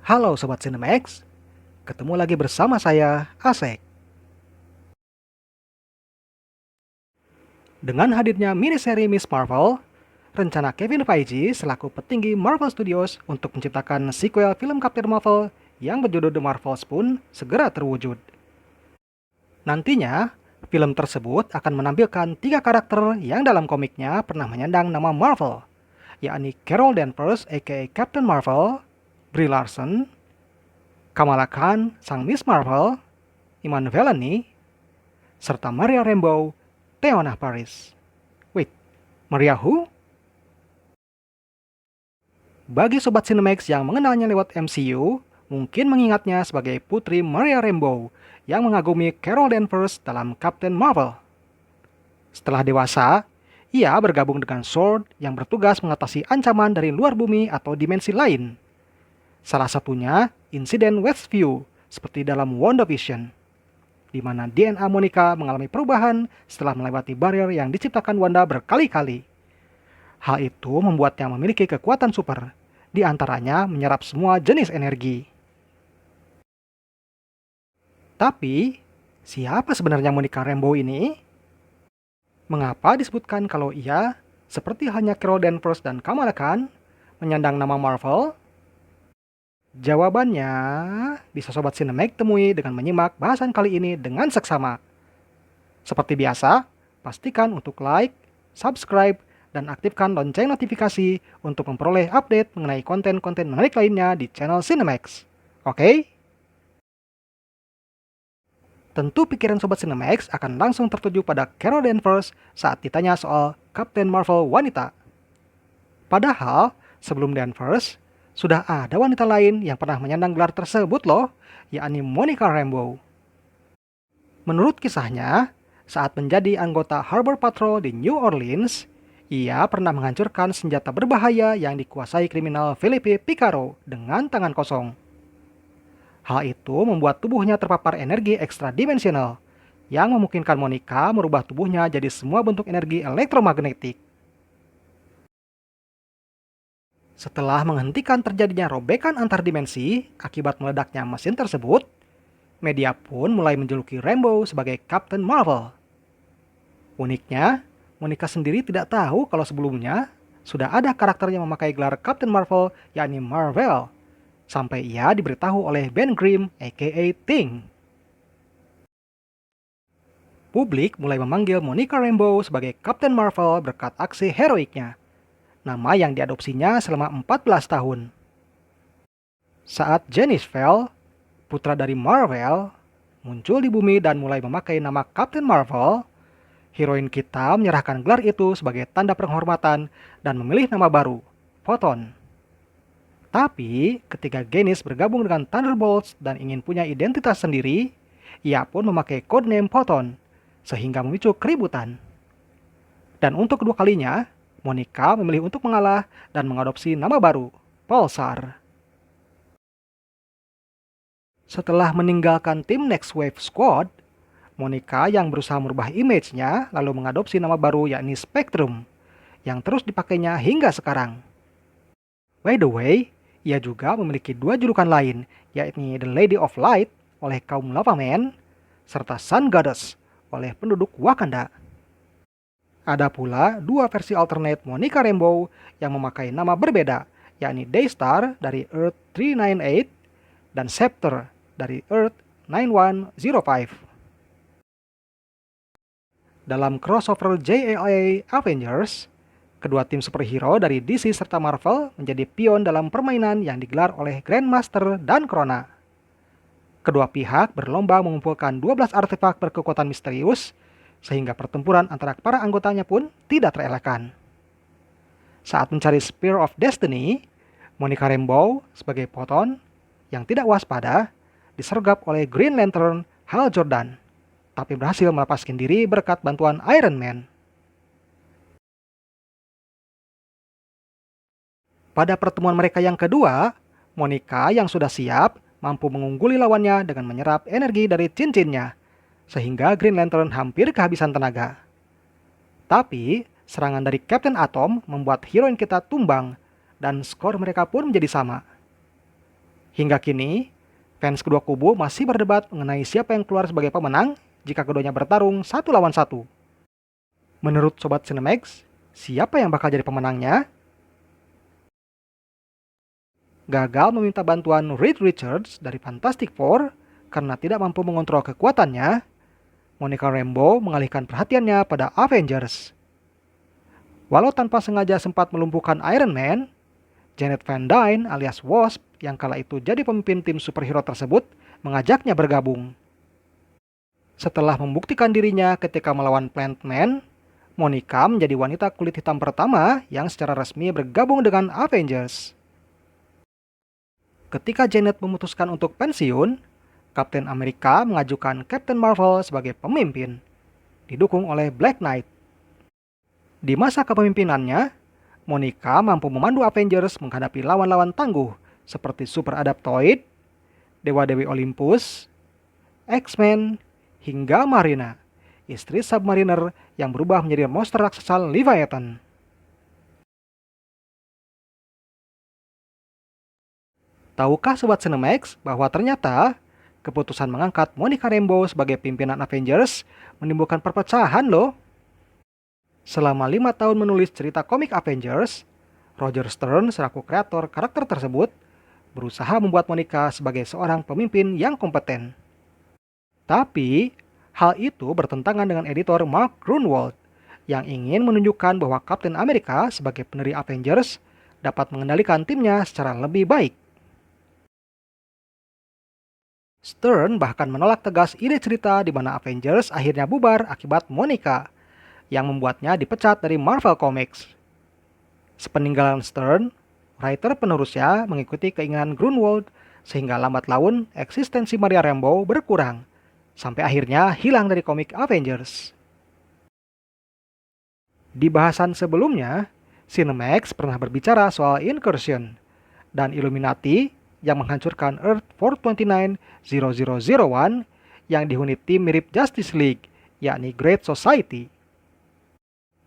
Halo Sobat Cinemax, ketemu lagi bersama saya, Asek. Dengan hadirnya miniseri Miss Marvel, rencana Kevin Feige selaku petinggi Marvel Studios untuk menciptakan sequel film Captain Marvel yang berjudul The Marvels pun segera terwujud. Nantinya, film tersebut akan menampilkan 3 karakter yang dalam komiknya pernah menyandang nama Marvel, yakni Carol Danvers aka Captain Marvel, Brie Larson, Kamala Khan sang Miss Marvel, Iman Vellani, serta Maria Rambeau, Theona Paris. Wait, Maria who? Bagi Sobat Cinemax yang mengenalnya lewat MCU, mungkin mengingatnya sebagai putri Maria Rambeau yang mengagumi Carol Danvers dalam Captain Marvel. Setelah dewasa, ia bergabung dengan SWORD yang bertugas mengatasi ancaman dari luar bumi atau dimensi lain. Salah satunya, insiden Westview, seperti dalam WandaVision, di mana DNA Monica mengalami perubahan setelah melewati barrier yang diciptakan Wanda berkali-kali. Hal itu membuatnya memiliki kekuatan super, di antaranya menyerap semua jenis energi. Tapi, siapa sebenarnya Monica Rambeau ini? Mengapa disebutkan kalau ia, seperti halnya Carol Danvers dan Kamala Khan, menyandang nama Marvel? Jawabannya bisa Sobat Cinemax temui dengan menyimak bahasan kali ini dengan seksama. Seperti biasa, pastikan untuk like, subscribe, dan aktifkan lonceng notifikasi untuk memperoleh update mengenai konten-konten menarik lainnya di channel Cinemax. Oke? Tentu pikiran Sobat Cinemax akan langsung tertuju pada Carol Danvers saat ditanya soal Captain Marvel wanita. Padahal, sebelum Danvers, sudah ada wanita lain yang pernah menyandang gelar tersebut loh, yakni Monica Rambeau. Menurut kisahnya, saat menjadi anggota Harbor Patrol di New Orleans, ia pernah menghancurkan senjata berbahaya yang dikuasai kriminal Philippe Picaro dengan tangan kosong. Hal itu membuat tubuhnya terpapar energi ekstradimensional, yang memungkinkan Monica merubah tubuhnya jadi semua bentuk energi elektromagnetik. Setelah menghentikan terjadinya robekan antar dimensi akibat meledaknya mesin tersebut, media pun mulai menjuluki Rambeau sebagai Captain Marvel. Uniknya, Monica sendiri tidak tahu kalau sebelumnya sudah ada karakter yang memakai gelar Captain Marvel, yakni Marvel, sampai ia diberitahu oleh Ben Grimm aka Thing. Publik mulai memanggil Monica Rambeau sebagai Captain Marvel berkat aksi heroiknya, nama yang diadopsinya selama 14 tahun. Saat Janice Vale, putra dari Marvel, muncul di bumi dan mulai memakai nama Captain Marvel, heroin kita menyerahkan gelar itu sebagai tanda penghormatan dan memilih nama baru, Photon. Tapi, ketika Genis bergabung dengan Thunderbolts dan ingin punya identitas sendiri, ia pun memakai codename Photon, sehingga memicu keributan. Dan untuk kedua kalinya, Monica memilih untuk mengalah dan mengadopsi nama baru, Pulsar. Setelah meninggalkan tim Next Wave Squad, Monica yang berusaha merubah image-nya lalu mengadopsi nama baru yakni Spectrum, yang terus dipakainya hingga sekarang. By the way, ia juga memiliki 2 julukan lain, yakni The Lady of Light oleh kaum Lava Men, serta Sun Goddess oleh penduduk Wakanda. Ada pula 2 versi alternate Monica Rambeau yang memakai nama berbeda, yakni Daystar dari Earth 398 dan Scepter dari Earth 9105. Dalam crossover JLA Avengers, kedua tim superhero dari DC serta Marvel menjadi pion dalam permainan yang digelar oleh Grandmaster dan Krona. Kedua pihak berlomba mengumpulkan 12 artefak berkekuatan misterius, sehingga pertempuran antara para anggotanya pun tidak terelakkan. Saat mencari Spear of Destiny, Monica Rambeau sebagai Photon yang tidak waspada disergap oleh Green Lantern Hal Jordan, tapi berhasil melepaskan diri berkat bantuan Iron Man. Pada pertemuan mereka yang kedua, Monica yang sudah siap mampu mengungguli lawannya dengan menyerap energi dari cincinnya, sehingga Green Lantern hampir kehabisan tenaga. Tapi, serangan dari Captain Atom membuat heroin kita tumbang, dan skor mereka pun menjadi sama. Hingga kini, fans kedua kubu masih berdebat mengenai siapa yang keluar sebagai pemenang jika keduanya bertarung satu lawan satu. Menurut Sobat Cinemax, siapa yang bakal jadi pemenangnya? Gagal meminta bantuan Reed Richards dari Fantastic Four karena tidak mampu mengontrol kekuatannya, Monica Rambeau mengalihkan perhatiannya pada Avengers. Walau tanpa sengaja sempat melumpuhkan Iron Man, Janet Van Dyne alias Wasp yang kala itu jadi pemimpin tim superhero tersebut mengajaknya bergabung. Setelah membuktikan dirinya ketika melawan Plant-Man, Monica menjadi wanita kulit hitam pertama yang secara resmi bergabung dengan Avengers. Ketika Janet memutuskan untuk pensiun, Kapten Amerika mengajukan Captain Marvel sebagai pemimpin, didukung oleh Black Knight. Di masa kepemimpinannya, Monica mampu memandu Avengers menghadapi lawan-lawan tangguh seperti Super Adaptoid, Dewa-Dewi Olympus, X-Men, hingga Marina, istri Submariner yang berubah menjadi monster raksasa Leviathan. Tahukah Sobat Cinemax bahwa ternyata keputusan mengangkat Monica Rambeau sebagai pimpinan Avengers menimbulkan perpecahan loh? Selama 5 tahun menulis cerita komik Avengers, Roger Stern selaku kreator karakter tersebut berusaha membuat Monica sebagai seorang pemimpin yang kompeten. Tapi, hal itu bertentangan dengan editor Mark Gruenwald yang ingin menunjukkan bahwa Kapten Amerika sebagai pendiri Avengers dapat mengendalikan timnya secara lebih baik. Stern bahkan menolak tegas ide cerita di mana Avengers akhirnya bubar akibat Monica, yang membuatnya dipecat dari Marvel Comics. Sepeninggalan Stern, writer penerusnya mengikuti keinginan Gruenwald sehingga lambat laun eksistensi Maria Rambeau berkurang, sampai akhirnya hilang dari komik Avengers. Di bahasan sebelumnya, Cinemax pernah berbicara soal Incursion dan Illuminati yang menghancurkan Earth 429-0001 yang dihuni tim mirip Justice League, yakni Great Society.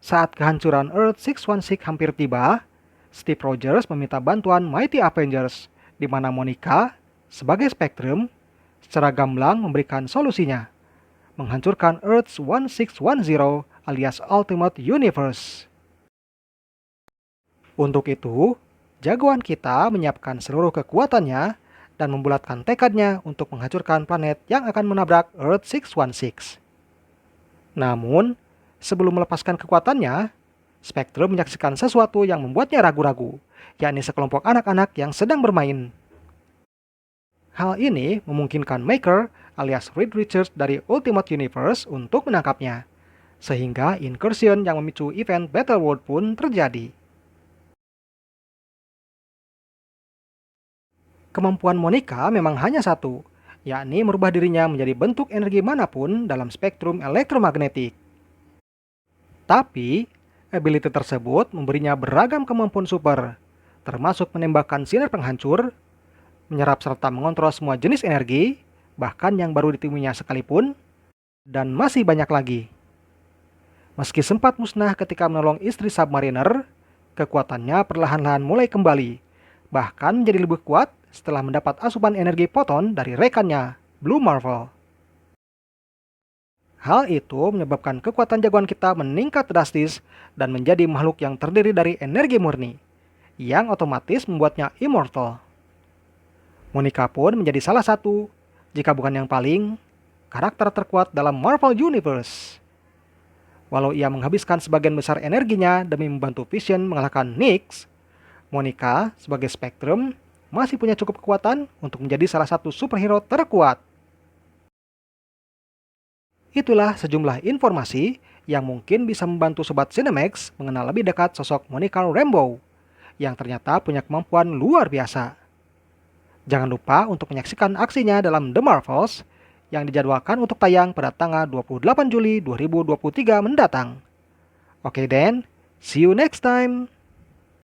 Saat kehancuran Earth 616 hampir tiba, Steve Rogers meminta bantuan Mighty Avengers, di mana Monica, sebagai Spectrum, secara gamblang memberikan solusinya, menghancurkan Earth 1610 alias Ultimate Universe. Untuk itu, jagoan kita menyiapkan seluruh kekuatannya dan membulatkan tekadnya untuk menghancurkan planet yang akan menabrak Earth 616. Namun, sebelum melepaskan kekuatannya, Spectrum menyaksikan sesuatu yang membuatnya ragu-ragu, yakni sekelompok anak-anak yang sedang bermain. Hal ini memungkinkan Maker alias Reed Richards dari Ultimate Universe untuk menangkapnya, sehingga Incursion yang memicu event Battle World pun terjadi. Kemampuan Monica memang hanya satu, yakni merubah dirinya menjadi bentuk energi manapun dalam spektrum elektromagnetik. Tapi, ability tersebut memberinya beragam kemampuan super, termasuk menembakkan sinar penghancur, menyerap serta mengontrol semua jenis energi, bahkan yang baru ditemuinya sekalipun, dan masih banyak lagi. Meski sempat musnah ketika menolong istri Submariner, kekuatannya perlahan-lahan mulai kembali, bahkan menjadi lebih kuat setelah mendapat asupan energi foton dari rekannya, Blue Marvel. Hal itu menyebabkan kekuatan jagoan kita meningkat drastis dan menjadi makhluk yang terdiri dari energi murni, yang otomatis membuatnya immortal. Monica pun menjadi salah satu, jika bukan yang paling, karakter terkuat dalam Marvel Universe. Walau ia menghabiskan sebagian besar energinya demi membantu Vision mengalahkan Nyx, Monica sebagai Spectrum masih punya cukup kekuatan untuk menjadi salah satu superhero terkuat. Itulah sejumlah informasi yang mungkin bisa membantu Sobat Cinemax mengenal lebih dekat sosok Monica Rambeau, yang ternyata punya kemampuan luar biasa. Jangan lupa untuk menyaksikan aksinya dalam The Marvels yang dijadwalkan untuk tayang pada tanggal 28 Juli 2023 mendatang. Oke then, see you next time!